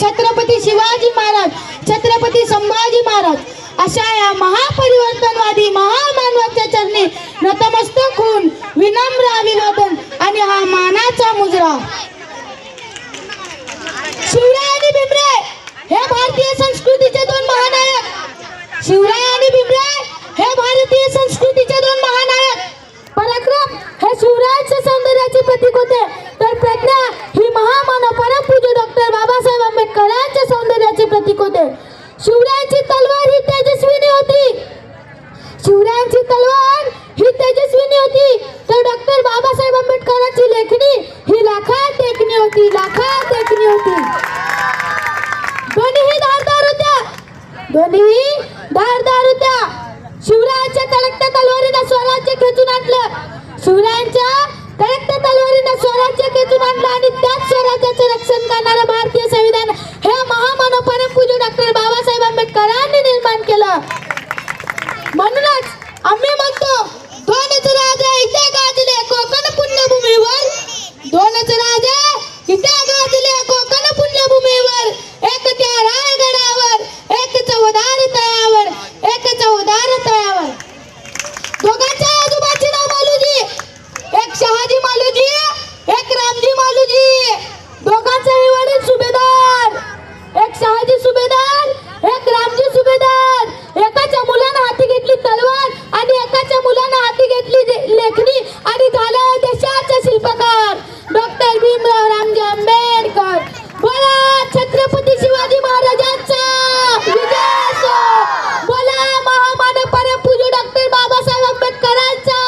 छत्रपती शिवाजी महाराज, छत्रपती संभाजी महाराज अशा या महापरिवर्तनवादी महामानवाच्या चरणी नतमस्तक होऊन विनम्र अभिवादन आणि हा मानाचा मुजरा. शिवराय आणि भीमराय हे भारतीय संस्कृतीचे दोन महानायक. शिवराय आणि भीमराय हे भारतीय संस्कृतीचे दोन महानायक. पराक्रम हे शिवरायांच्या सौंदर्याचे प्रतीक होते, तर प्रज्ञा ही महामानव परमपूज्य डॉक्टर बाबासाहेब आंबेडकरांच्या सौंदर्याचे प्रतीक होते. शिवरायांची तलवार ही तेजस्विनी होती. शिवरायांची तलवार ही तेजस्विनी होती, तर डॉक्टर बाबासाहेब आंबेडकरांची लेखणी ही लाखात देखणी होती, लाखात देखणी होती. दोन्ही धारदार होत्या, दोन्ही धारदार होत्या. शिवरायांच्या तळकत्या तलवारीने स्वराज्य खेचून आणलं. शिवरायांच्या तळकत्या तलवारीने स्वराज्य खेचून आणलं आणि त्याच स्वराज्याचे रक्षण करणारं भारतीय संविधान हे महामानव परमपूज्य डॉक्टर बाबासाहेब आंबेडकरांनी निर्माण केलं. म्हणूनच आम्ही म्हणतो, दोनच राजा इथे गाजले कोकण पुण्यभूमीवर, दोनच राजा इथे गाजले कोकण पुण्यभूमीवर, एक त्या रायगडावर, एक चौदार तळ्यावर, एक चौदार तळ्यावर. दोघांच्या आजोबाचे नाव मालूजी, एक शहाजी मालूजी, एक रामजी मालूजी. दोघांचेही वडील सुभेदार, एक शहाजी सुभेदार, एक रामजी सुभेदार. एकाच्या मुलानं हाती घेतली तलवार आणि एकाच्या मुलानं हाती घेतली लेखणी आणि झालं देशाचे शिल्पकार डॉक्टर भीमराव रामजी आंबेडकर. बोला छत्रपती शिवाजी महाराजांचा विजय असो. बोला महामानव परमपूज्य डॉक्टर बाबासाहेब आंबेडकरांचा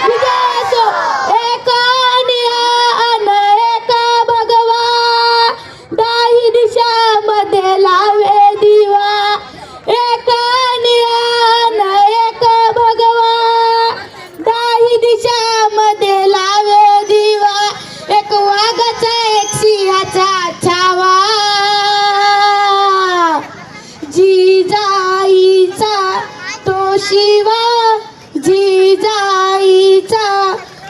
विजय असो. एका निळा एका भगवा, दाही दिशामध्ये लावे दिवा. एका निळा एक भगवा, दाही दिशामध्ये लावे दिवा. एक वाघाचा एक सिंहाचा छावा, जिजाईचा तो शिवा, जिजाईचा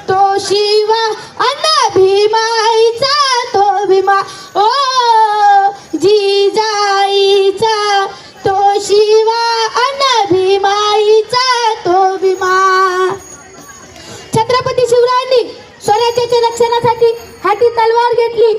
तो शिवा, अन भीमाईचा तो भीमा. ओ जिजाईचा तो शिवा, अन भीमाईचा तो भीमा. छत्रपती शिवरायांनी स्वराज्याच्या रक्षणासाठी हाती तलवार घेतली